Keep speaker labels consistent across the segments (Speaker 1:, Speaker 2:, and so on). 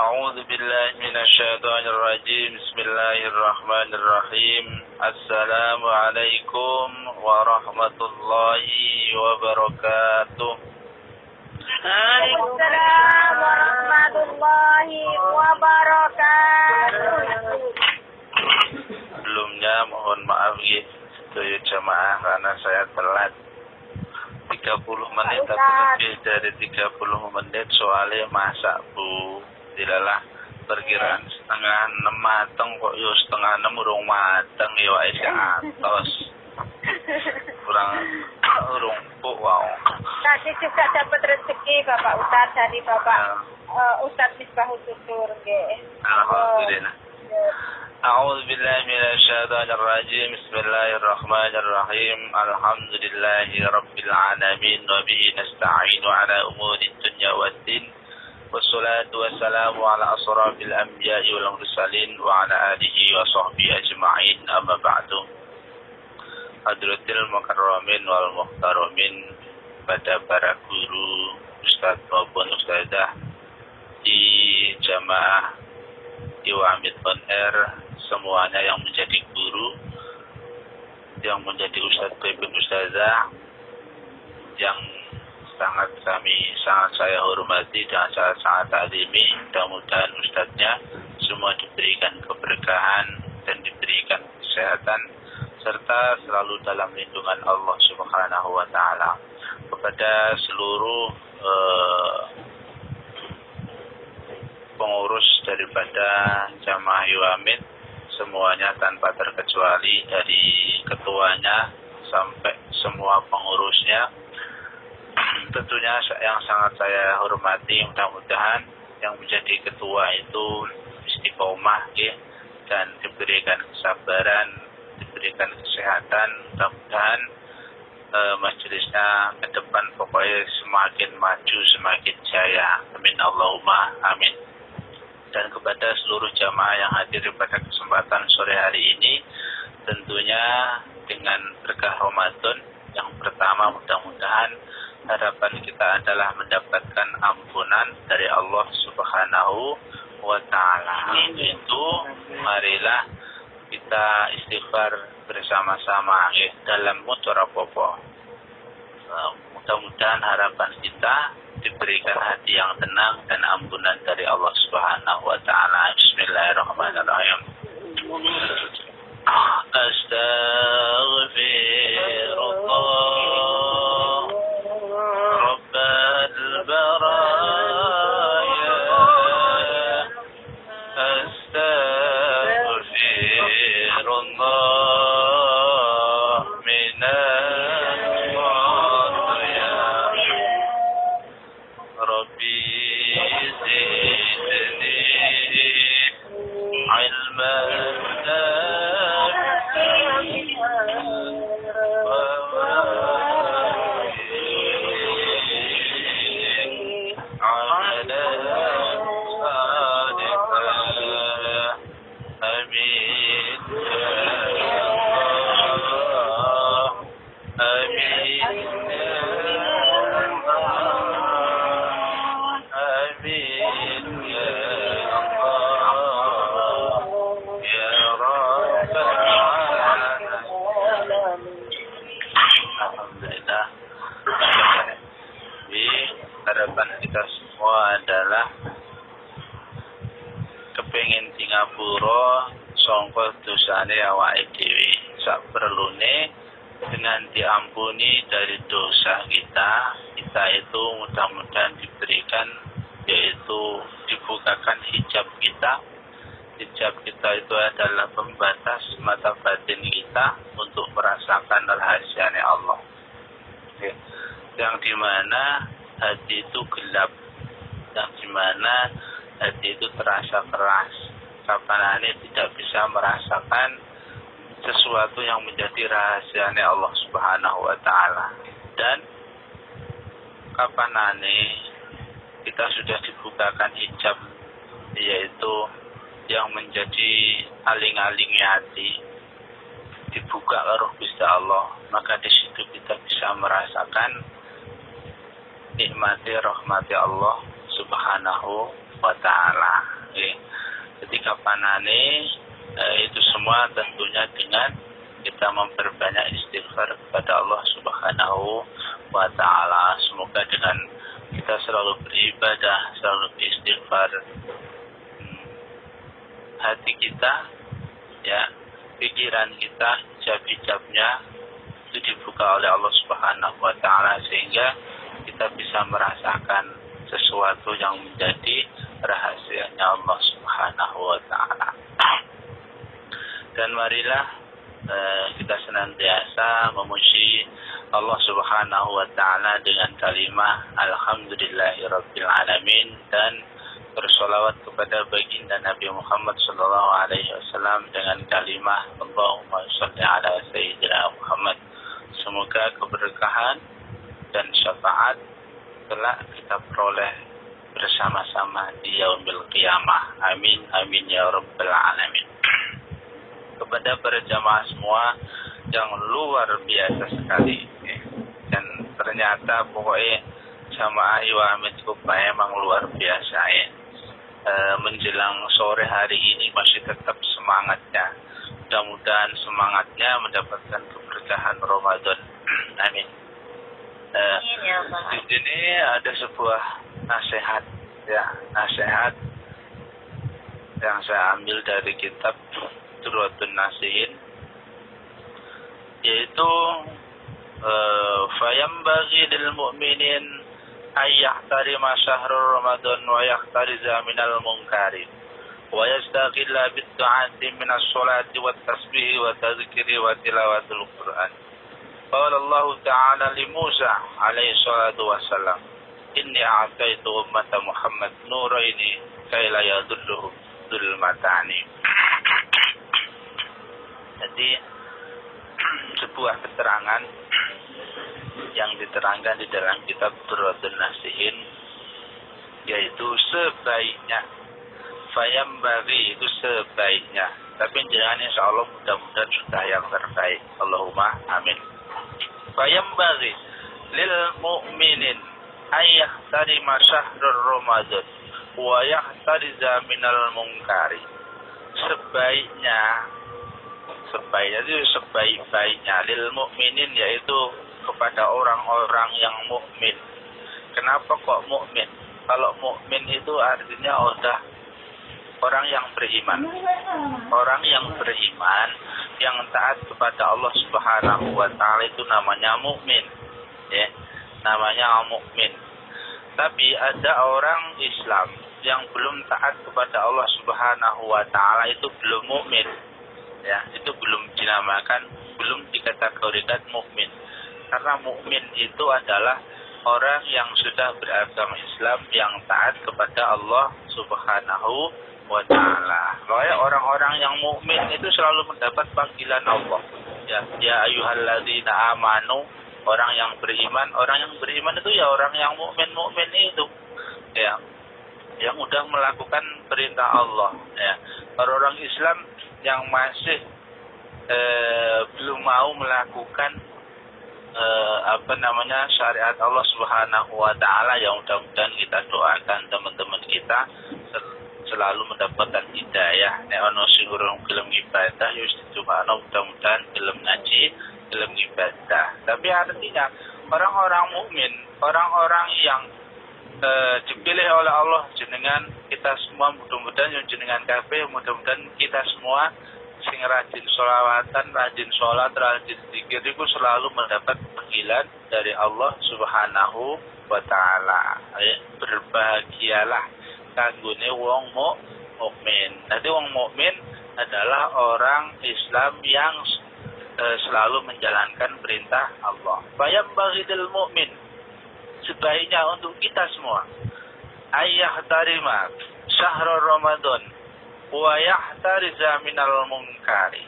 Speaker 1: أعوذ بالله من الشيطان الرجيم بسم الله الرحمن الرحيم السلام عليكم ورحمة الله وبركاته.
Speaker 2: Waalaikumsalam warahmatullahi wabarakatuh.
Speaker 1: Sebelumnya mohon maaf ya jemaah karena saya telat 30 menit atau lebih dari 30 menit soalnya masak Bu. Dilalah perkiraan setengah 6 mateng kok yo setengah 6 urung mateng yo wis atos. Urung empuk wow.
Speaker 2: Tadi juga dapat rezeki Bapak Ustadz dari Bapak Ustadz Misbahul Tutur nggih.
Speaker 1: Alhamdulillah. A'udzu billahi minasy syaithanir rajim. Bismillahirrahmanirrahim. Alhamdulillahi rabbil alamin wa bihi nasta'inu ala umurid dunya waddin. Wassalatu wassalamu ala asrafil anbiya'i wal mursalin wa ala alihi wa sahbihi ajma'in. Amma ba'du. Hadratil mukarramin wal muhtaramin, pada para guru, ustaz maupun ustazah di jamaah di Wamid On Air, semuanya yang menjadi guru, yang menjadi ustaz bimbing ustazah, yang sangat saya hormati dan sangat takzimi. Mudah-mudahan ustaznya semua diberikan keberkahan dan diberikan kesehatan serta selalu dalam lindungan Allah Subhanahu wa taala. Kepada seluruh pengurus daripada jamaah Wamid semuanya tanpa terkecuali, dari ketuanya sampai semua pengurusnya, tentunya yang sangat saya hormati. Mudah-mudahan yang menjadi ketua itu istiqomah ya, dan diberikan kesabaran, diberikan kesehatan. Mudah-mudahan majelisnya ke depan pokoknya semakin maju, semakin jaya. Amin Allahumma amin. Dan kepada seluruh jamaah yang hadir pada kesempatan sore hari ini, tentunya dengan berkah Ramadan yang pertama, mudah-mudahan harapan kita adalah mendapatkan ampunan dari Allah Subhanahu wa taala. Itu marilah kita istighfar bersama-sama ya, dalam mucara popo. Mudah-mudahan harapan kita diberikan hati yang tenang dan ampunan dari Allah Subhanahu wa taala. Bismillahirrahmanirrahim. Astaghfirullah Rabbal baraya. Astaghfirullah minal khotaya. Rabbi zidni ilman harapan kita semua adalah kepengin Singapura sangka dosane awake dhewe. Sak perlune dengan diampuni dari dosa kita itu mudah-mudahan diberikan, yaitu dibukakan hijab kita. Hijab kita itu adalah pembatas mata batin kita untuk merasakan rahasianya Allah. Yang dimana hati itu gelap, yang dimana hati itu terasa keras. Kapanane tidak bisa merasakan sesuatu yang menjadi rahasianya Allah Subhanahu wa taala. Dan kapanane kita sudah dibukakan hijab, yaitu yang menjadi aling-alingnya hati, dibuka roh Gusti Allah, maka di situ kita bisa merasakan nikmati rahmati Allah Subhanahu wa taala. Ketika panane itu semua tentunya dengan kita memperbanyak istighfar kepada Allah Subhanahu wa ta'ala. Semoga dengan kita selalu beribadah, selalu beristighfar, hati kita, ya, pikiran kita, hijab-hijabnya itu dibuka oleh Allah Subhanahu wa ta'ala, sehingga kita bisa merasakan sesuatu yang menjadi rahasianya Allah Subhanahu wa ta'ala. Dan marilah kita senantiasa memuji Allah Subhanahu wa ta'ala dengan kalimah alhamdulillahirabbil alamin, dan bersolawat kepada baginda Nabi Muhammad sallallahu alaihi wasallam dengan kalimah Allahumma shalli ala sayyidina Muhammad. Semoga keberkahan dan syafaat telah kita peroleh bersama-sama di yaumil qiyamah. Amin amin ya rabbal alamin. Kepada para jamaah semua yang luar biasa sekali, dan ternyata pokoknya jamaah Iwamit Kupa emang luar biasa, ya. Menjelang sore hari ini masih tetap semangatnya. Mudah-mudahan semangatnya mendapatkan keberkahan Ramadan. Amin. Di sini ada sebuah nasihat, ya, nasihat yang saya ambil dari kitab Durratun Nasihin, yaitu fayambaghi lil mu'minin ayyahtarima syahrul Ramadan wa yahtariza minal munkari wa yastaqilla bid-du'ati minas sholati wat tasbih wa tadhkiri wa tilawatul Qur'an. Qala Allah Ta'ala li Musa alaihi salatu wassalam, inni a'taitu ummata Muhammad nuraini kaila yadulluhum dzulmatani. Jadi sebuah keterangan yang diterangkan di dalam kitab Durratun Nasihin, yaitu sebaiknya, fayambaghi itu sebaiknya, tapi jangan insya Allah mudah-mudahan sudah yang terbaik. Allahumma amin. Fayambaghi lil mu'minin ayyahtarima syahrul Ramadan wa yahtariza minal munkari. Sebaiknya itu sebaik-baiknya lil mukminin, yaitu kepada orang-orang yang mukmin. Kenapa kok mukmin? Kalau mukmin itu artinya orang yang beriman. Orang yang beriman yang taat kepada Allah Subhanahu wa ta'ala itu namanya mukmin, ya. Namanya mukmin. Tapi ada orang Islam yang belum taat kepada Allah Subhanahu wa ta'ala, itu belum mukmin. Ya, itu belum dinamakan, belum dikategorikan mukmin. Karena mukmin itu adalah orang yang sudah beragama Islam, yang taat kepada Allah Subhanahu wa ta'ala. Makanya orang-orang yang mukmin itu selalu mendapat panggilan Allah. Ya ayyuhalladzina amanu, orang yang beriman. Orang yang beriman itu ya orang yang mukmin itu. Ya, yang udah melakukan perintah Allah, ya. Orang-orang Islam yang masih belum mau melakukan syariat Allah Subhanahu wa ta'ala, yang mudah-mudahan kita doakan teman-teman kita selalu mendapatkan hidayah. Nek ono sing urung gelem ibadah ya wis didoakan mudah-mudahan gelem ngaji, gelem ibadah. Tapi artinya orang-orang mukmin, orang-orang yang dipilih oleh Allah jenengan kita semua, mudah-mudahan yang jenengan kabeh, mudah-mudahan kita semua sing rajin sholawatan, rajin sholat, rajin zikir itu selalu mendapat panggilan dari Allah Subhanahu wa ta'ala. Berbahagialah kanggone wong mukmin. Nanti wong mukmin adalah orang Islam yang selalu menjalankan perintah Allah. Fayambaghi lil mu'min, sebaiknya untuk kita semua, ayyahtarima syahrul Ramadan wa yahtariza minal munkari.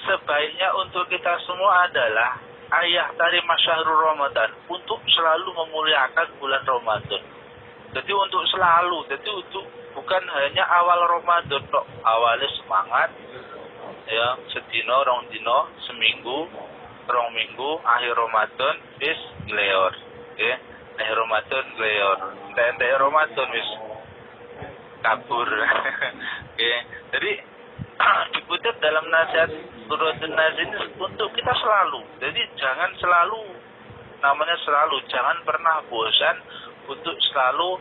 Speaker 1: Sebaiknya untuk kita semua adalah ayyahtarima syahrul Ramadan, untuk selalu memuliakan bulan Ramadan. Jadi untuk selalu, jadi untuk bukan hanya awal Ramadan tok, awalnya semangat, ya, sedino, rong dino, seminggu, rong minggu, akhir Ramadan wis gleor, ya, akhir Ramadan gleor, entek Ramadan wis kabur. Oke. Jadi dikutip dalam nasihat Burhatun Nazim ini untuk kita selalu. Jadi jangan selalu, namanya selalu, jangan pernah bosan untuk selalu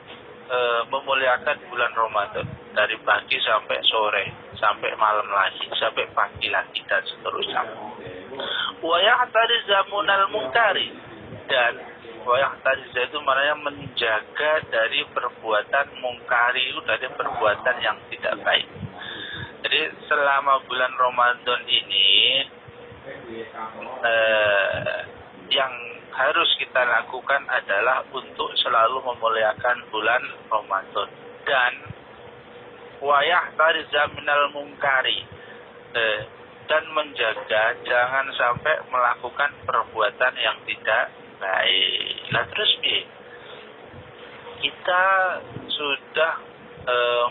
Speaker 1: memuliakan bulan Ramadan dari pagi sampai sore, sampai malam lagi, sampai pagi lagi dan seterusnya. Wa yahtariza munal munkari, dan wa yahtariza itu maknanya menjaga dari perbuatan mungkari, itu dari perbuatan yang tidak baik. Jadi selama bulan Ramadan ini yang harus kita lakukan adalah untuk selalu memuliakan bulan Ramadan dan wa yahtariza minal munkari, dan menjaga jangan sampai melakukan perbuatan yang tidak baik. Nah terus kita sudah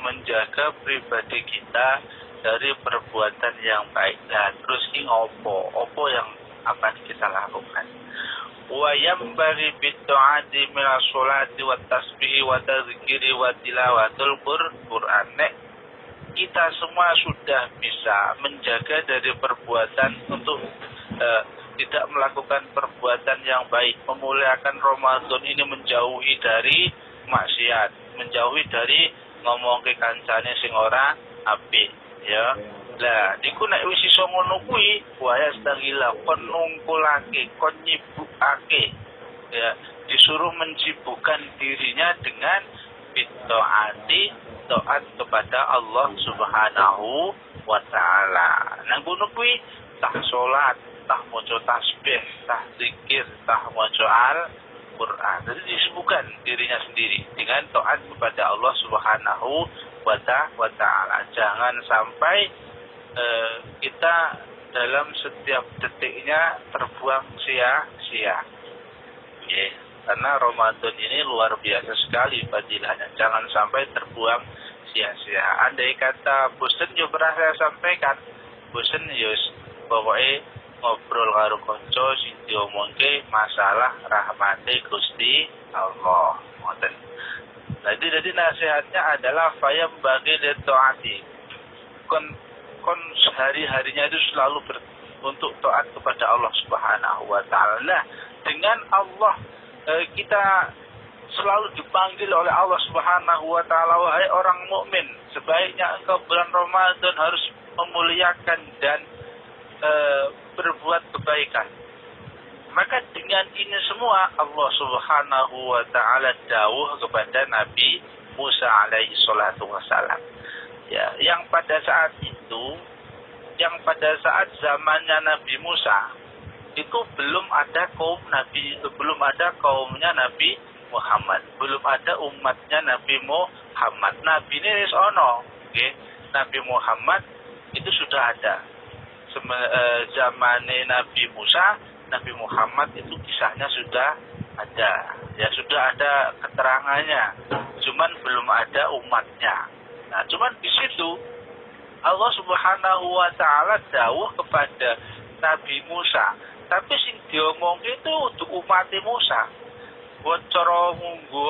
Speaker 1: menjaga pribadi kita dari perbuatan yang baik. Nah terus ini opo yang akan kita lakukan? Wa yambaghi bit-ta'ati min as-sholati wat-tasbih wa tadzkiri wa tilawatul Qur'an. Kita semua sudah bisa menjaga dari perbuatan untuk tidak melakukan perbuatan yang baik, memuliakan Ramadan ini, menjauhi dari maksiat, menjauhi dari ngomong ke kancane sing ora apik, ya. Lah niku nek wis iso ngono kuwi waya stangila kon nungkulake, kon nyibukake, ya, disuruh mencibukkan dirinya dengan bitaati, taat kepada Allah Subhanahu wa taala. Nang ngono kuwi tah salat, tah maca tasbih, tah zikir, tah maca Al-Qur'an. Jadi disibukkan dirinya sendiri dengan taat kepada Allah Subhanahu wa taala. Jangan sampai kita dalam setiap detiknya terbuang sia-sia. Yeah. Karena Ramadan ini luar biasa sekali fadilahnya. Jangan sampai terbuang sia-sia. Andai kata bosen yo pernah saya sampaikan, bosen yo pokoknya ngobrol karo kanca sing diomongke masalah rahmate Gusti Allah. Ngoten. Jadi nasihatnya adalah fayam bagi taati. Kon sehari-harinya itu selalu untuk taat kepada Allah Subhanahu wa taala. Nah, dengan Allah kita selalu dipanggil oleh Allah Subhanahu wa taala, wahai orang mukmin, sebaiknya engkau bulan Ramadan harus memuliakan dan berbuat kebaikan. Maka dengan ini semua Allah Subhanahu wa taala dawuh kepada Nabi Musa alaihi salatu wasalam. Ya, yang pada saat zamannya Nabi Musa itu belum ada belum ada kaumnya Nabi Muhammad, belum ada umatnya Nabi Muhammad. Nabi ini wis ono, nggih. Nabi Muhammad itu sudah ada. Zamannya Nabi Musa, Nabi Muhammad itu kisahnya sudah ada. Ya sudah ada keterangannya. Cuman belum ada umatnya. Nah, cuman di situ Allah Subhanahu wa taala dawuh kepada Nabi Musa. Tapi sing diomong itu untuk umat Musa. Buat cara ngunggu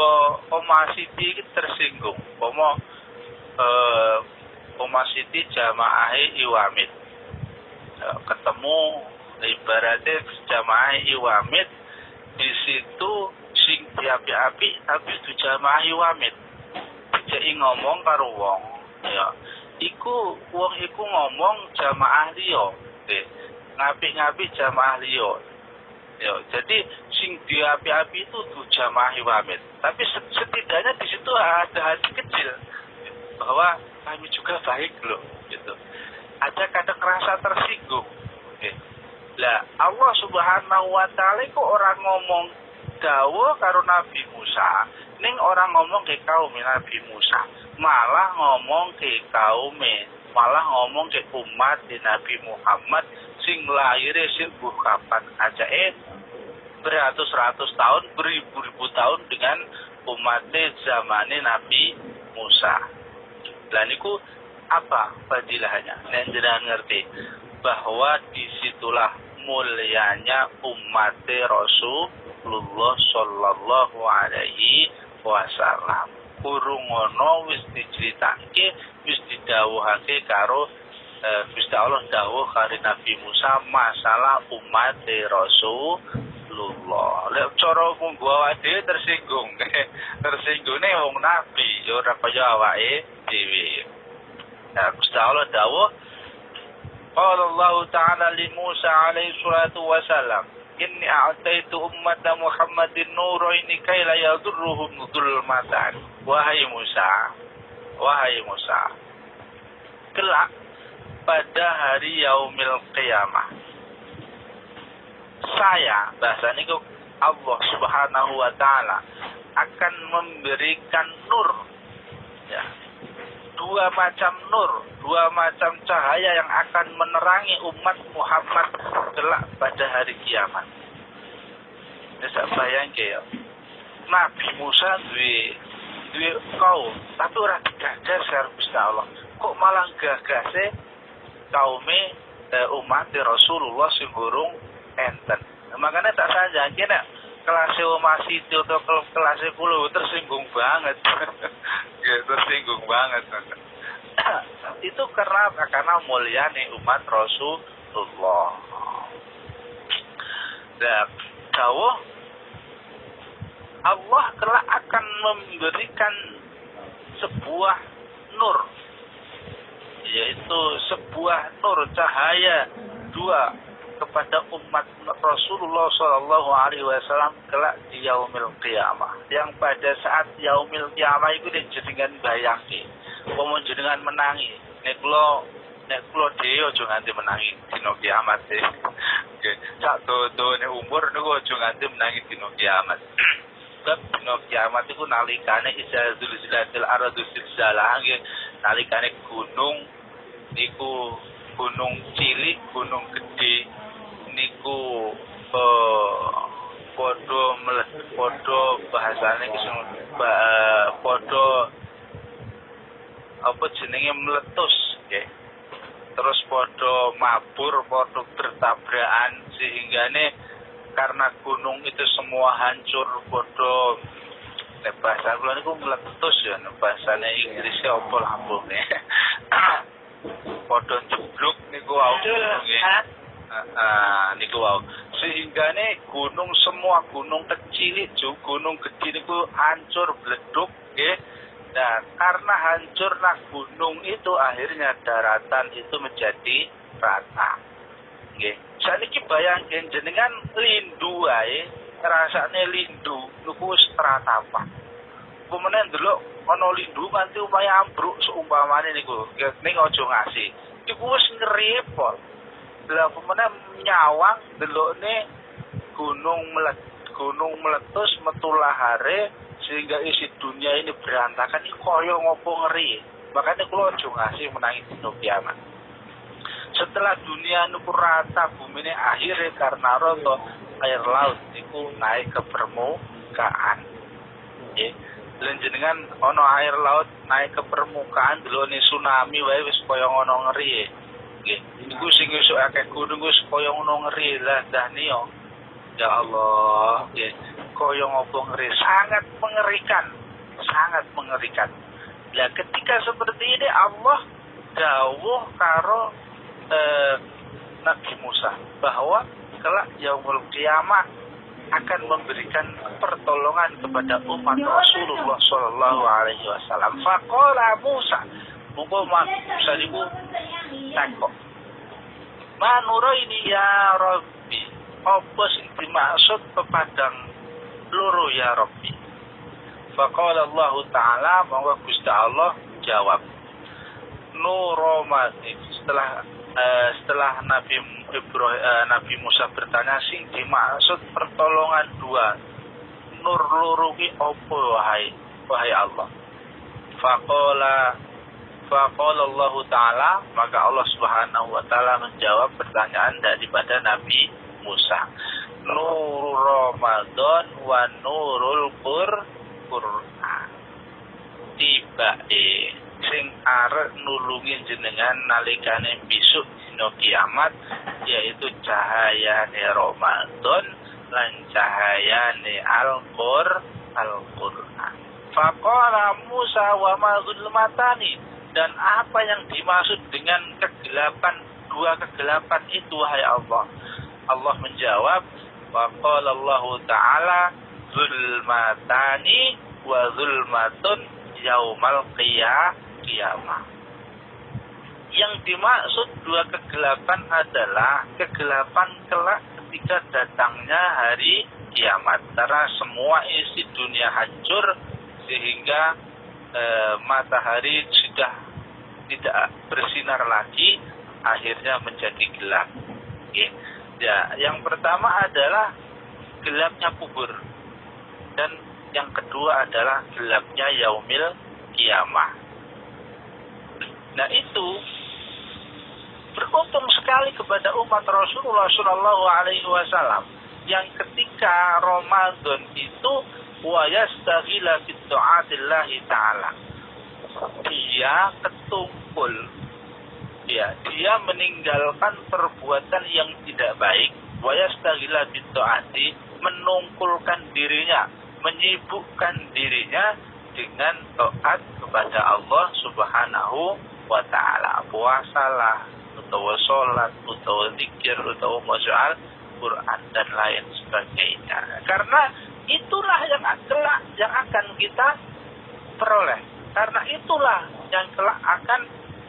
Speaker 1: Oma Siti tersinggung. Oma Siti jamaah Iwamid. Ketemu ibaratnya jamaah Iwamid, di situ sing diapi-api tapi itu jamaah Iwamid. Jadi ngomong karo wong, ya. Wong iku ngomong jamaah liya, ngapi-ngapi jamaah liya. Ya, jadi sing diapi-api itu tuh jamaah Iwamid. Tapi setidaknya di situ ada hati kecil bahwa kami juga baik loh, gitu. Ada kadang rasa tersinggung. Lah Allah Subhanahu wa taala kok orang ngomong dawuh karo Nabi Musa, ning orang ngomong ke kaum Nabi Musa, malah ngomong ke kaum, malah ngomong ke umat di Nabi Muhammad sing lahire sing kapan aja beratus-ratus tahun, beribu-ribu tahun dengan umatnya zamane Nabi Musa. Lah niku apa fadilahnya? Nek jenengan ngerti bahwa disitulah mulianya umat Rasulullah sallallahu alaihi wasallam. urung ngono wis diceritake, wis didhawuhake karo Gusti Allah dawuh karo Nabi Musa masalah umat Rasulullah. Lek cara munggo awake tersinggung. Tersinggune wong nabi ora kaya awake dhewe. Nah, Gusti Allah dawuh qala Allah Ta'ala li Musa alaihi salatu wasalam inni a'taitu ummata Muhammadin nuraini kay la yadurruhum dhulmatan. Wahai Musa, kelak pada hari yaumil qiyamah saya, bahasa ini Allah Subhanahu wa Ta'ala akan memberikan nur, ya, dua macam cahaya yang akan menerangi umat Muhammad kelak pada hari kiamat. Bisa bayangke ya, Nabi Musa duwe kaum, tapi ora digagas karo Gusti Allah. Kok malah gagase kaume umat Rasulullah sing urung enten. Makanya tak saja kira kelas masih itu atau kelas kulo tersinggung banget. Ya, tersinggung banget. Itu karena mulyane umat Rasulullah. Dan dawuh Allah kelak akan memberikan sebuah nur, yaitu sebuah nur cahaya dua kepada umat Rasulullah Shallallahu Alaihi Wasallam kelak di yaumil qiyamah. Yang pada saat yaumil qiyamah itu jenengan bayangke, pomon jenengan menangi. Nek kula dhewe aja nganti menangi dina kiamat e. Nggih, sak dodone umur niku aja nganti menangi dina kiamat. Sebab dina kiamat iku nalikane izazul zilatil ardu zilzalah nggih, nalikane gunung niku gunung cilik, gunung gede niku podo bahasane podo apa jenenge meletus nggih. Terus podo mabur, podo bertabrakan sehinggane karena gunung itu semua hancur podo bahasa kula niku meletus ya, bahasane Inggrisnya apa lambune. Podo jeblok niku wau nggih. Niku wau. Sehinggane semua gunung kecil, gunung gede niku hancur bleduk nggih. Nah, karena hancurnya gunung itu akhirnya daratan itu menjadi rata. Nggih. Saniki bayangken jenengan lindu wae, rasane lindu niku wis ratapan. Kemudian delok ana lindu nganti upaya ambruk seumpamane niku, ning aja ngasih. Iku wis ngrepot. Lah kemudian nyawang delokne gunung meletus metu lahare sehingga isi dunia ini berantakan. Ini koyo ngopo ngeri. Makanya kula aja ngasih menangi dina kiamat. Setelah dunia niku rata, bumi ini akhirnya karena roto air laut niku naik ke permukaan. Nggih. Lan jenengan ana air laut naik ke permukaan delone tsunami wae wis koyo ngono ngeri. Nggih. Iku sing esuk akeh gunung wis koyo ngono ngeri lah dah niyo. Ya Allah, nggih. Koyo ngopo ngeri, sangat mengerikan. Lah ketika seperti ini Allah dawuh karo Nabi Musa bahwa kelak yaumul qiyamah akan memberikan pertolongan kepada umat Rasulullah Shallallahu Alaihi Wasallam. Faqala Musa, Musa niku takok, manura ini ya Rabbi, apa sing dimaksud pepadang loro ya Rabbi? Faqala Allah Ta'ala, maka Gusti Allah jawab, nuromati. Setelah Nabi Musa bertanya sing dimaksud pertolongan dua nur loro ki apa wahai Allah? Faqala Allah Ta'ala, maka Allah Subhanahu wa Ta'ala menjawab pertanyaan daripada Nabi Musa. Nurul Ramadan wa nurul Qur'an. Tiba sing arep nulungi jenengan nalikane besok dina kiamat, yaitu cahayane Ramadan lan cahayane Al-Qur'an. Faqala Musa wa ma zulmatani, dan apa yang dimaksud dengan kegelapan, dua kegelapan itu wahai Allah? Allah menjawab, faqala Allah Ta'ala zulmatani wa zulmatun yaumal qiyamah. Yang dimaksud dua kegelapan adalah kegelapan kelak ketika datangnya hari kiamat, karena semua isi dunia hancur sehingga matahari sudah tidak bersinar lagi, akhirnya menjadi gelap. Oke. Ya, yang pertama adalah gelapnya kubur, dan yang kedua adalah gelapnya yaumil kiamah. Nah, itu beruntung sekali kepada umat Rasulullah Shallallahu Alaihi Wasallam yang ketika Ramadan itu wa yastaghila bi ta'atillahi ta'ala, dia ketumpul, dia meninggalkan perbuatan yang tidak baik, wa yastaghila bi ta'ati, menungkulkan dirinya, menyibukkan dirinya dengan taat kepada Allah Subhanahu wa ta'ala, puasalah, utawa sholat, utawa zikir, utawa maca Quran dan lain sebagainya. Karena itulah yang kelak yang akan kita peroleh. Karena itulah yang kelak akan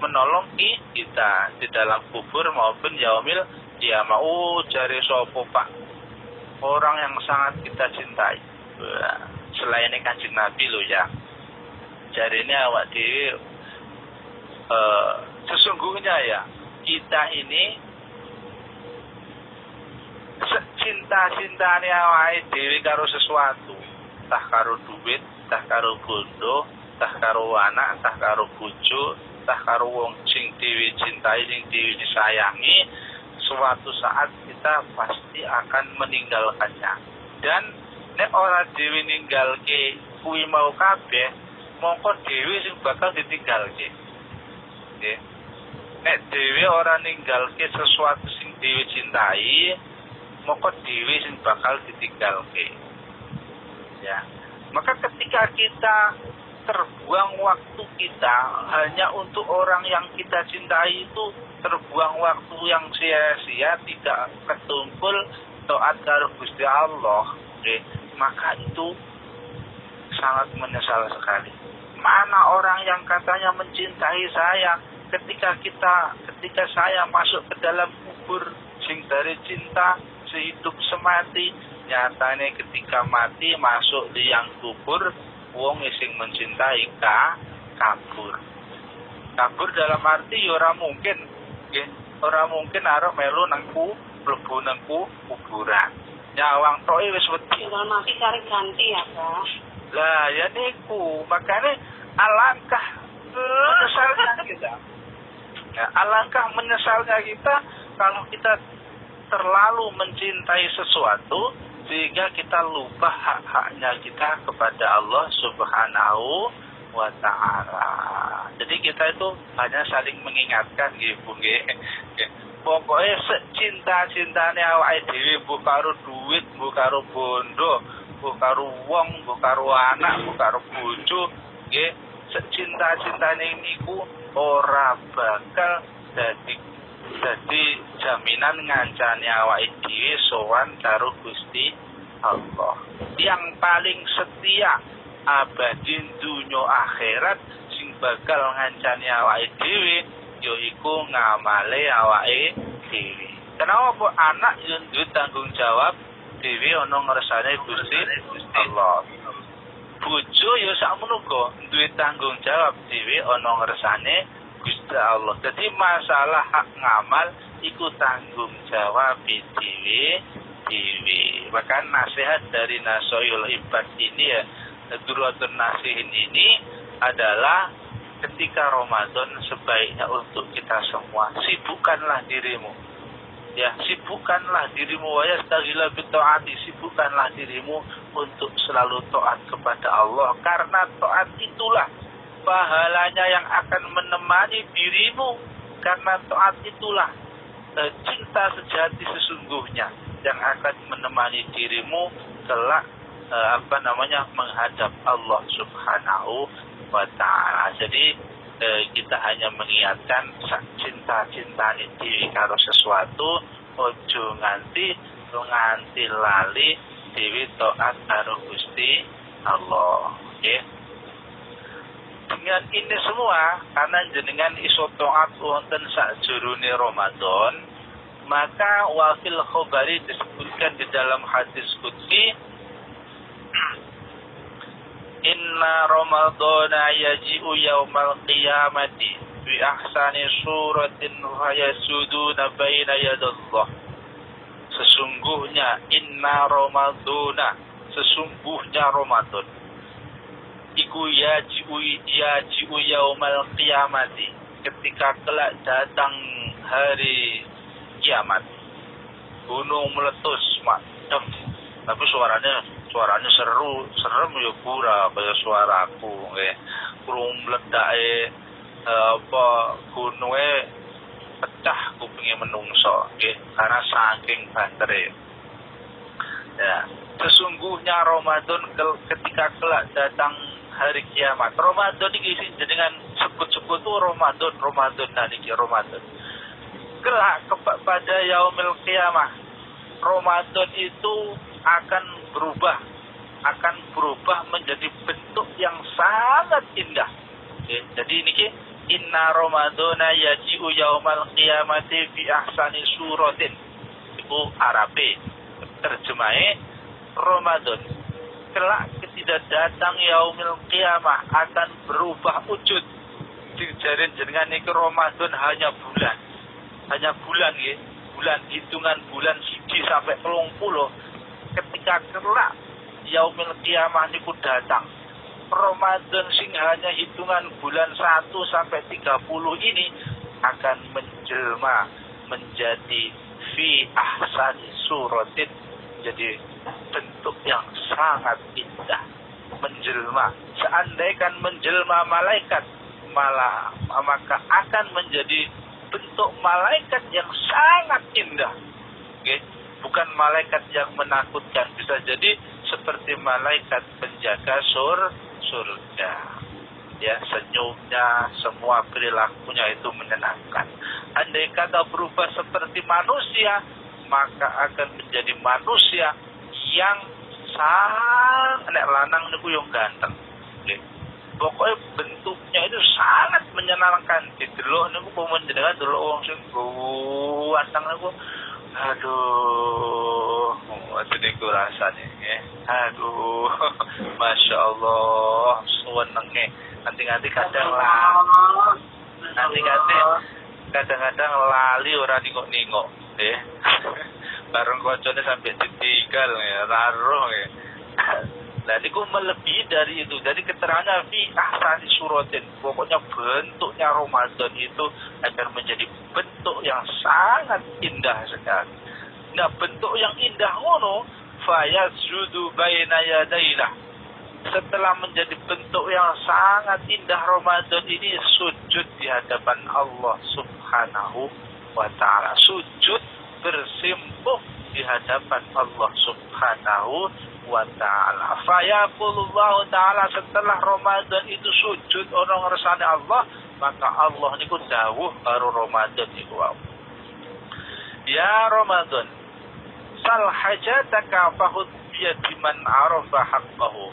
Speaker 1: menolong kita di dalam kubur maupun yaumil kiamah. Jari sopo Pak, orang yang sangat kita cintai selain Kanjeng Nabi loh ya. Jari ini awak dhewe sesungguhnya ya, kita ini cinta-cintane awake dhewe karo sesuatu, tah karo duit, tah karo bondo, tah karo anak, tah karo bojo, tah karo wong sing dhewe cintai, sing dhewe disayangi, suatu saat kita pasti akan meninggalkannya. Dan nek ora dhewe ninggalke kuwi mau kabeh, mongko dhewe sing bakal ditinggalke. Nggih. Nek dhewe ora ninggalke sesuatu sing dhewe cintai, maka dhewe sing bakal ditinggalke. Ya. Maka ketika kita terbuang waktu kita hanya untuk orang yang kita cintai, itu terbuang waktu yang sia-sia, tidak ketumpul taat karo Gusti Allah, maka itu sangat menyesal sekali. Mana orang yang katanya mencintai saya, ketika saya masuk ke dalam kubur sing dari cinta sehidup semati, nyatane ketika mati masuk di yang kubur, wong sing mencintai kabur. Kabur dalam arti ora mungkin, nggih, ora mungkin arep melu nang mlebu nang kuburan. Nyawang toke wis wedi.
Speaker 2: Mati cari ganti ya, Pak.
Speaker 1: Lah ya niku, makane alangkah menyesalnya kita. Ya, alangkah menyesalnya kita kalau kita terlalu mencintai sesuatu sehingga kita lupa hak-haknya kita kepada Allah Subhanahu wa ta'ala. Jadi kita itu hanya saling mengingatkan gitu, nggih. Pokoknya cinta-cintane awake dhewe, mbok karo duit, mbok karo bondo, mbok karo wong, mbok karo anak, mbok karo bojo, nggih. Cinta-cintane niku ora bakal dadi jaminan ngancani awake dhewe sowan karo Gusti Allah. Yang paling setia abadi dunya akhirat sing bakal ngancani awake dhewe yaiku ngamale awake dhewe. Kenapa anak yo duwe tanggung jawab dhewe ana ngersane Gusti Allah. Bojo yo sakmono uga duwe tanggung jawab dhewe ana ngersane Gusti Allah. Jadi masalah hak ngamal iku tanggung jawab dhewe. Bahkan nasihat dari Nasoyul Ibad ini ya, Duratun Nasihin ini adalah ketika Ramadan sebaiknya untuk kita semua sibukkanlah dirimu. Ya, sibukkanlah dirimu wa yastaghila bi ta'ati, sibukkanlah dirimu untuk selalu taat kepada Allah, karena taat itulah pahalanya yang akan menemani dirimu, karena taat itulah cinta sejati sesungguhnya yang akan menemani dirimu kelak menghadap Allah Subhanahu wa taala. Jadi kita hanya mengingatkan cinta iki karo sesuatu, ojo nganti lali dewi taat karo Gusti Allah. Nggih. Dengan ini semua, karena jenengan iso taat wonten sakjroning Ramadan, maka wafil khobari disebutkan di dalam hadis qudsi, inna ramadhana yaji'u yaumal qiyamati bi ahsani suratin fayasuduna baina yadallah. Sesungguhnya sesungguhnya Ramadan iku yaji'u yaumal qiyamati, ketika kelak datang hari kiamat, gunung meletus madem, tapi suaranya serem ya pura kaya suaraku nggih. Kurung mledake gununge pecah kupinge menungso nggih, karena saking bantere. Ya, sesungguhnya Ramadan ketika kelak datang hari kiamat. Ramadan iki sing jenengan sebut-sebut tuh Ramadan niki Ramadan. Kelak pada yaumil qiyamah, Ramadan itu akan berubah menjadi bentuk yang sangat indah. Jadi niki inna ramadhana yaji'u yaumal qiyamati bi ahsani suratin. Iku Arabe. Terjemahe Ramadan kelak ketika datang yaumil qiyamah akan berubah wujud. Dijarin jenengan niki Ramadan hanya bulan nggih. Hitungan bulan 1 sampai 30. Ketika kelak yaumil qiyamah niku datang, Ramadan sing hanya hitungan bulan 1 sampai 30 ini akan menjelma menjadi fi ahsani suratin, jadi bentuk yang sangat indah. Menjelma, seandainya menjelma malaikat, maka akan menjadi bentuk malaikat yang sangat indah. Okay? Bukan malaikat yang menakutkan, bisa jadi seperti malaikat penjaga surga. Ya, senyumnya, semua perilakunya itu menyenangkan. Andai kata berubah seperti manusia, maka akan menjadi manusia yang sangat lanang niku yang ganteng. Okay. Pokoknya bentuknya itu sangat menyenangkan. Didelok niku pemenjenengan delok wong sing ganteng niku, aduh, jadi ku rasane nggih. Aduh, Masya Allah, suwenenge. Nanti kadang-kadang lali ora ningok-ningok, nggih. Bareng koncone sampai ditinggal ya, taruh ya. Nah, niku melebihi dari itu. Jadi keterangannya fi ahsani suratin. Pokoknya bentuknya Ramadan itu akan menjadi bentuk yang sangat indah sekali. Nah, bentuk yang indah ngono, fayasjudu baina yadaina. Setelah menjadi bentuk yang sangat indah Ramadan ini, sujud di hadapan Allah Subhanahu wa taala. Sujud bersimpuh di hadapan Allah Subhanahu wa ta'ala. Fayaqulullahu ta'ala, setelah Ramadan itu sujud orang ngersane Allah, maka Allah niku dawuh karo Ramadan niku. Ya Ramadan, sal hajataka fahud biyadi man arafa haqqahu.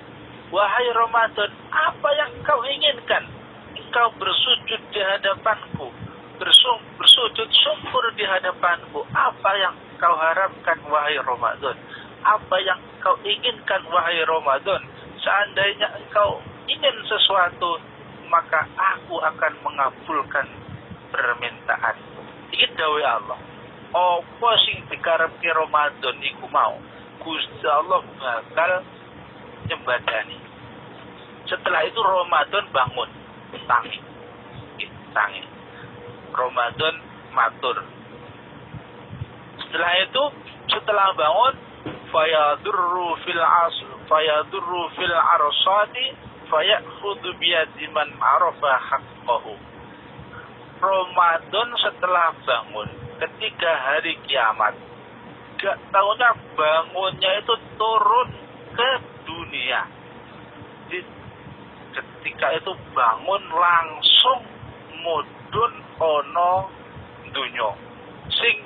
Speaker 1: Wahai Ramadan, apa yang kau inginkan? Engkau bersujud di hadapanku, bersujud syukur di hadapanku. Apa yang kau harapkan wahai Ramadan? Apa yang kau inginkan wahai Ramadan? Seandainya engkau ingin sesuatu, maka aku akan mengabulkan permintaan. Iki dawuh Allah. Apa sing dikarepke Ramadan iku mau, Gusti Allah bakal nyembadani. Setelah itu Ramadan bangun, tangi. Ramadan matur. Setelah bangun, fayadurru fil arsadi fayakhudhu biyadi man arafa haqqahu. Ramadan setelah bangun ketika hari kiamat, gak taunya bangunnya itu turun ke dunia. Jadi, ketika itu bangun langsung mudun ono dunya. Sing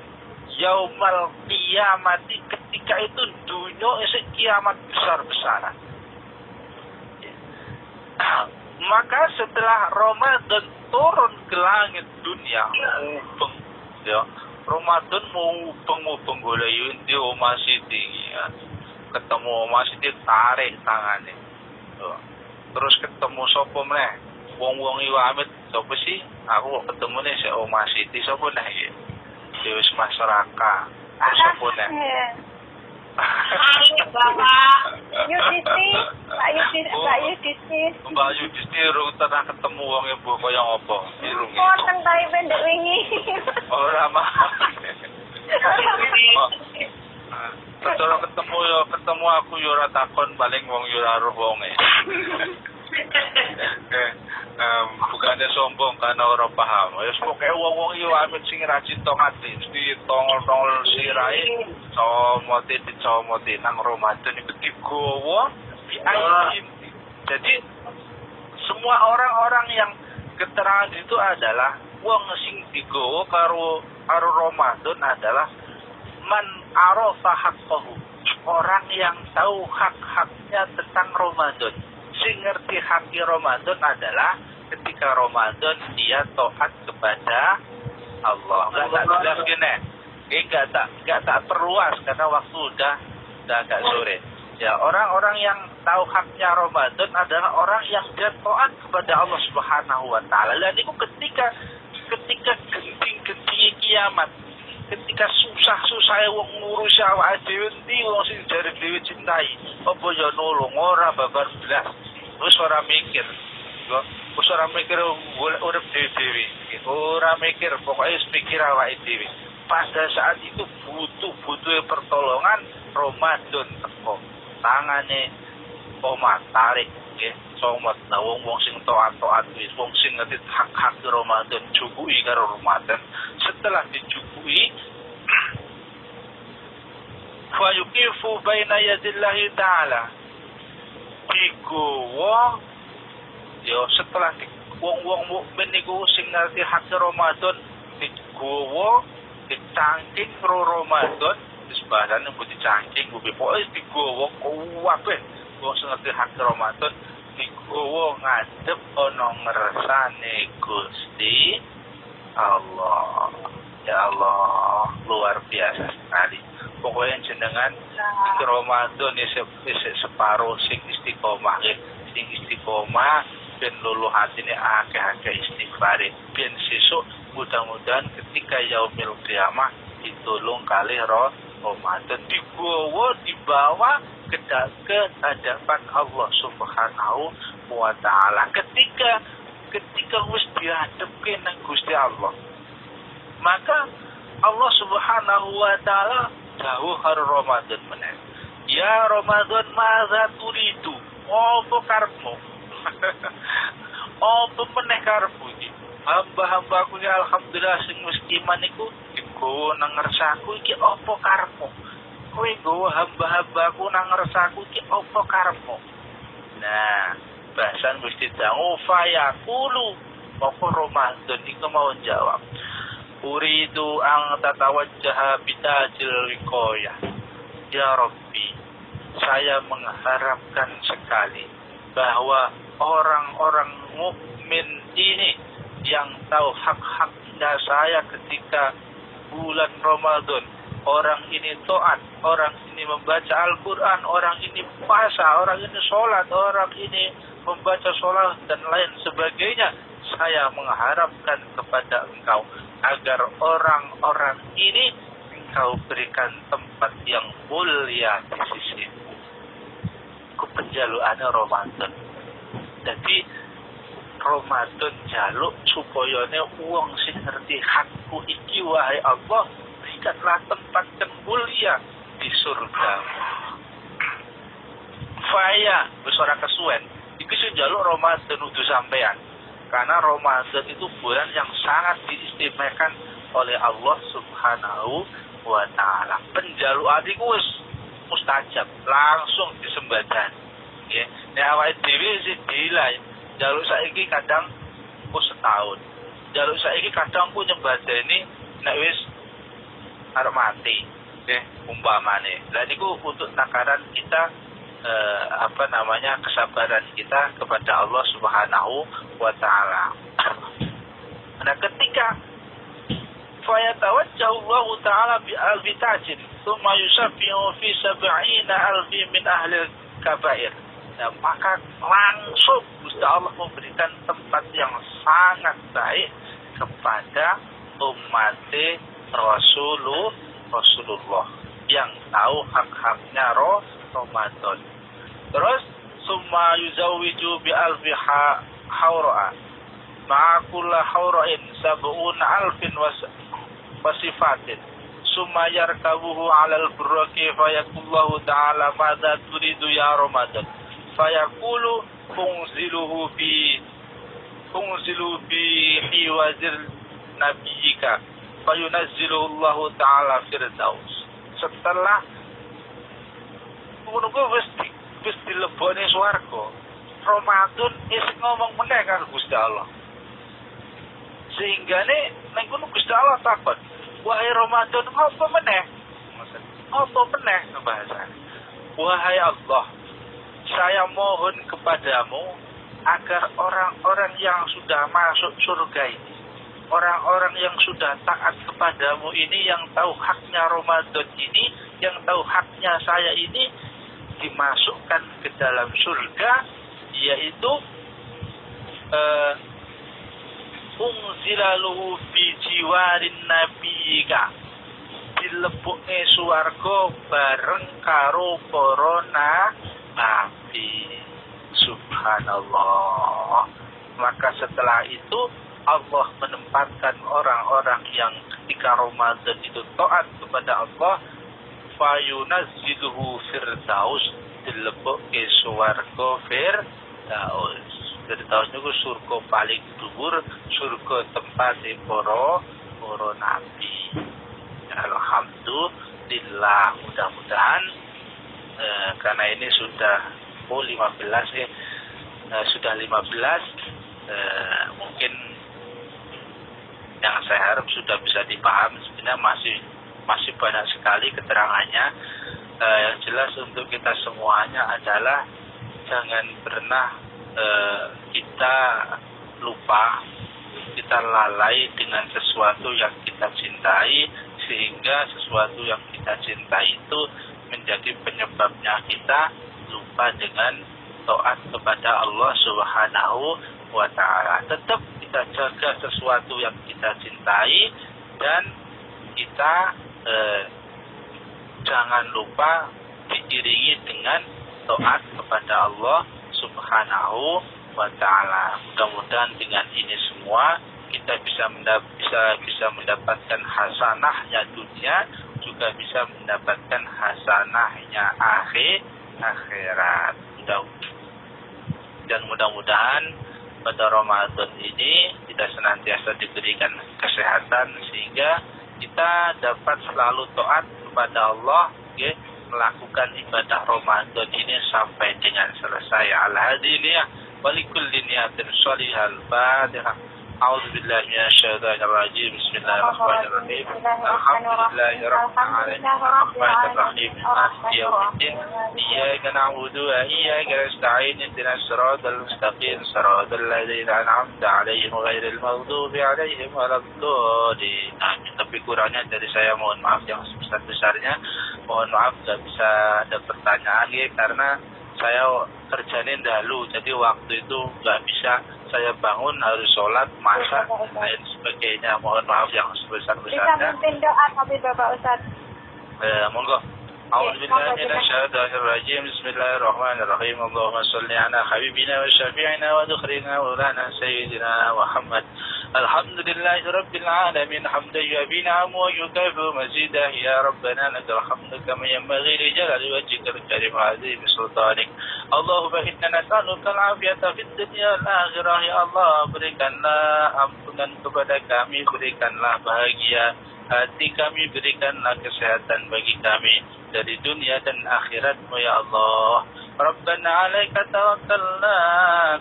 Speaker 1: yaumal kiamati, ketika itu dunya isih kiamat besar-besaran. Maka setelah Ramadan turun ke langit dunia, mubeng, ya, Ramadan mubeng golek di Oma Siti, ya. Ketemu Oma Siti tarik tangannya, ya. Terus ketemu sapa meneh? Wong-wong iwamit sapa sih? Aku ketemu nih si Oma Siti sapa neh iki? Dewas masyarakat. Sapa neh?
Speaker 2: Halo Bapak Yudhisi, Mbak Yudhisi.
Speaker 1: Mbak Yudhisi rung tenan ketemu wong ibu kaya apa? Irung.
Speaker 2: Wonten ta pendek wingi.
Speaker 1: Ora mah. Kalau ketemu aku yo ora takon paling wong yo ora roh wonge. Bukannya sombong karena orang paham. Ya pokoknya wong-wong iyo amit sing ra cinta ngati, mesti tongol-tongol sirahe, comote nang Ramadan iku digowo diayin. Jadi semua orang-orang yang keterangan itu adalah wong sing digowo karo Ramadan adalah man arafa haqqahu, orang yang tahu hak-haknya tentang Ramadan. Sing ngerti haki Ramadan adalah ketika Ramadan dia taat kepada Allah. Enggak jelas gini. Enggak tak perluas karena waktu udah agak sore. Ya, orang-orang yang tahu haknya Ramadan adalah orang yang dia taat kepada Allah Subhanahu wa taala. Dan itu ketika genting-genting kiamat, ketika susah-susah wong ngurusi awake dhewe ndi wong sing jare dhewe cintai, apa ya nulung ora babar blas. Wis ora mikir. Wis ora mikir golek urip dhewe-dhewe. Ora mikir, pokoke wis mikir awake dhewe. Pada saat itu butuh pertolongan, Ramadan teko. Tangane Oma tarik nggih, somot wong sing taat wis wong sing ngerti hak-hak Ramadan cukupi karo Ramadan. Setelah dicukupi fa yuqifu baina yadillahi ta'ala. Digowo ya setelah wong-wong mukmin niku sing ngerti hak Ramadan digowo dicangking pro Ramadan disebadane mbok dicangking mbok pokoke digowo kabeh wong sing ngerti hak Ramadan digowo ngadep ana ngersane Gusti Allah. Ya Allah, luar biasa sekali. Pokoknya jenengan Ramadan isih separo sing istiqomah, sing istiqomah ben luluh hatine akeh-akeh istighfar. Ben sesuk mudah-mudahan ketika yaumil qiyamah ditulung kali Ramadan dibawa ke hadapan Allah Subhanahu wa taala. Ketika wis dihadapke nang Gusti Allah, maka Allah Subhanahu wa taala dawuh karo Ramadan meneh. Ya Ramadan, maza turidu? Apa karepmu? Apa meneh karepmu iki? Hamba-hambaku ya alhamdulillah sing wis iman iku digowo nang ngersaku iki apa karepmu? Kowe nggawa hamba-hambaku nang ngersaku iki apa karepmu? Nah, bahasan Gusti Dangu fayaqulu, apa Ramadan iku mau jawab. Uridu ang tatawajjaha bitajil wiqayah. Ya Rabbi, saya mengharapkan sekali bahwa orang-orang mukmin ini yang tahu hak-haknya saya ketika bulan Ramadan, orang ini taat, orang ini membaca Al-Quran, orang ini puasa, orang ini sholat, orang ini membaca sholat dan lain sebagainya. Saya mengharapkan kepada Engkau agar orang-orang ini Engkau berikan tempat yang mulia di sisimu. Kepenjaluane Ramadan. Jadi Ramadan jaluk supayane wong sing ngerti hakku iki wahai Allah, berikanlah tempat yang mulia di surga. Faya wis ora kesuwen. Iki sing njaluk Ramadan udu sampean. Karena Ramadan itu bulan yang sangat diistimewakan oleh Allah Subhanahu wa taala. Penjalukan iku wis mustajab, langsung disembadan. Nggih. Nek awake dhewe sing dilai, jaluk saiki kadang setahun. Jaluk saiki kadang ku nyembadani nek wis arep mati. Nggih, umpamane. Lah niku untuk takaran kita kesabaran kita kepada Allah Subhanahu wa taala. Nah, ketika fayatawajjahu Allah taala bi alfi tajin thumma yusaffihu fi 70 alfi min ahli kabair. Nah, maka langsung Gusti Allah memberikan tempat yang sangat baik kepada umat Rasulullah yang tahu hak-haknya Ramadan. Terus summa yuzawwiju bi alfi hawra'a ma'akulla hawra'in sab'una alfin wasifatin summa yarkabuhu 'alal burraki fayakullahu ta'ala madza turidu ya Ramadan fayaqulu unzilu fi wazir nabiyika fayunazzilu Allah ta'ala firdaus. Setelah menunggu wis dilebone swarga, Ramadan is ngomong meneh karo Gusti Allah. Sehingga nek ngono Gusti Allah takon, wahai Ramadan apa meneh? Apa meneh bahasane? Wahai Allah, saya mohon kepadamu agar orang-orang yang sudah masuk surga ini, orang-orang yang sudah taat kepadamu ini, yang tahu haknya Ramadan ini, yang tahu haknya saya ini, dimasukkan ke dalam surga, yaitu unzilaluhu fi jiwarin nabiyika, dilebokne swarga bareng karo para nabi. Subhanallah. Maka setelah itu Allah menempatkan orang-orang yang ketika Ramadan itu taat kepada Allah, fayunazziluhu firdaus, dilebokke swarga firdaus. Firdaus niku surga paling dhuwur, surga tempate para nabi. Alhamdulillah, mudah-mudahan karena ini sudah 15 ya. Sudah 15 mungkin yang saya harap sudah bisa dipahami. Sebenarnya masih banyak sekali keterangannya. Yang jelas untuk kita semuanya adalah jangan pernah kita lupa, kita lalai dengan sesuatu yang kita cintai, sehingga sesuatu yang kita cintai itu menjadi penyebabnya kita lupa dengan taat kepada Allah Subhanahu wa ta'ala. Tetap kita jaga sesuatu yang kita cintai, dan kita jangan lupa diiringi dengan taat kepada Allah Subhanahu wa ta'ala. Mudah-mudahan dengan ini semua kita bisa mendapatkan hasanahnya dunia, juga bisa mendapatkan hasanahnya akhirat. Dan mudah-mudahan pada Ramadan ini kita senantiasa diberikan kesehatan, sehingga kita dapat selalu taat kepada Allah, ya, melakukan ibadah Ramadan ini sampai dengan selesai. Al-hadiliyah walikulli niyatin sholihal Fatihah. A'udzu billahi minasyaitonir rajim. Bismillahirrahmanirrahim. Alhamdulillahi rabbil alamin. Arrahmanir rahim. Maliki yaumiddin. Iyyaka na'budu wa iyyaka nasta'in. Ihdinas siratal mustaqim. Siratal ladzina an'amta 'alaihim ghairil maghdubi 'alaihim waladdallin. Amin. Tapi kurangnya dari saya mohon maaf yang sebesar-besarnya. Mohon maaf enggak bisa ada pertanyaan ya, karena saya kerjanya dahulu, jadi waktu itu nggak bisa saya bangun, harus sholat, masak, dan lain sebagainya. Mohon maaf yang sebesar-besarnya.
Speaker 2: Bisa memimpin doa tapi Bapak Ustadz.
Speaker 1: Monggo. A'udzubillahi minasyaitonir rajim. Bismillahirrahmanirrahim. Allahumma shalli ala habibina wa syafi'ina wa dukhrina wa lana sayyidina Muhammad. Alhamdulillahi rabbil alamin. Hamdan yu'abina wa yukafu mazidah. Ya Rabbana lakal hamdu kama yanbaghi li jalali wajhikal karim wa azim sultanik. Allahumma inna nas'aluka al-afiyata fid dunya wal akhirah. Ya Allah, berikanlah ampunan kepada kami, berikanlah bahagia hati kami, berikanlah kesehatan bagi kami dari dunia dan akhirat-Mu ya Allah. Rabbana alaika tawakkalna,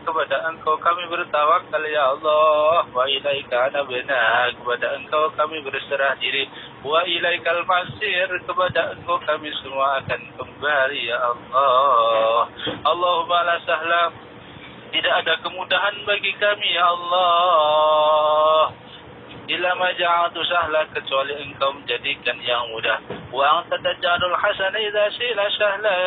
Speaker 1: kepada Engkau kami bertawakal ya Allah. Wa ilaika anabna, kepada Engkau kami berserah diri. Wa ilaikal masir, kepada Engkau kami semua akan kembali ya Allah. Allahumma la sahla, tidak ada kemudahan bagi kami ya Allah. Illa ma ja'altu sahla, kecuali Engkau menjadikan yang mudah. Wa anta taj'alul hasana idza sila sahla,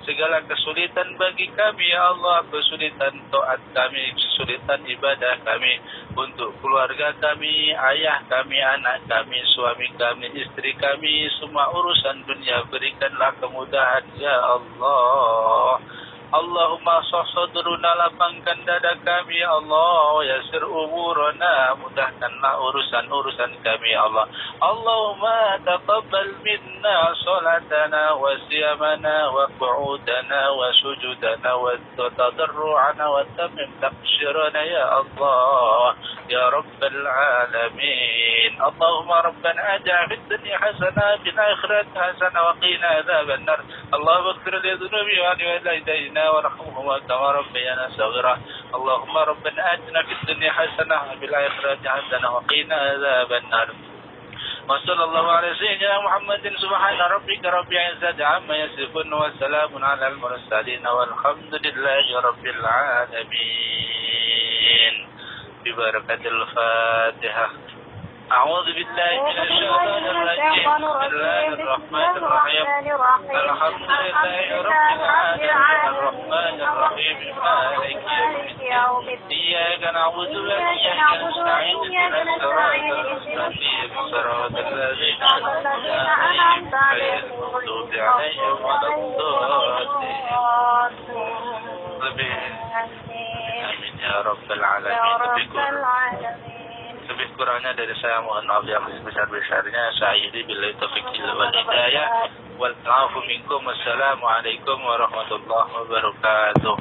Speaker 1: segala kesulitan bagi kami ya Allah, kesulitan taat kami, kesulitan ibadah kami, untuk keluarga kami, ayah kami, anak kami, suami kami, istri kami, semua urusan dunia berikanlah kemudahan ya Allah. Allahumma sahsadruna, lapangkan dada kami ya Allah. Yasir umurana, mudahkanlah urusan-urusan kami ya Allah. Allahumma taqabbal minna salatana wa siyamana wa qu'udana wa sujudana wa tadarru'ana wa tamim taqsirana ya Allah ya Rabbal Alamin. Allahumma Rabbana aj'al fid dunya hasanah fil akhirati hasanah wa qina adzaban nar. Allahumma ighfir li dhunubi wa li walidayna warhamhuma kama rabbayana saghira. Allahumma Rabbana atina fid dunya hasanah wa fil akhirati hasanah wa qina adzaban nar. Wa sallallahu ala sayyidina Muhammadin subhana rabbika rabbil izzati amma yasifun wa salamun alal mursalin walhamdulillahi rabbil alamin. Bi barakatil Fatihah. أعوذ بالله من الشيطان الرجيم. بسم الله الرحمن الرحيم. الحمد لله رب العالمين الرحمن الرحيم مالك يوم الدين. إياك نعبد وإياك نستعين اهدنا الصراط المستقيم صراط الذين أنعمت عليهم غير المغضوب عليهم ولا الضالين. آمين يا رب العالمين. Lebih kurangnya dari saya mohon maaf yang sebesar-besarnya. Sa'idi billahi taufiq wal hidayah wal afu minkum. Wassalamualaikum warahmatullahi wabarakatuh.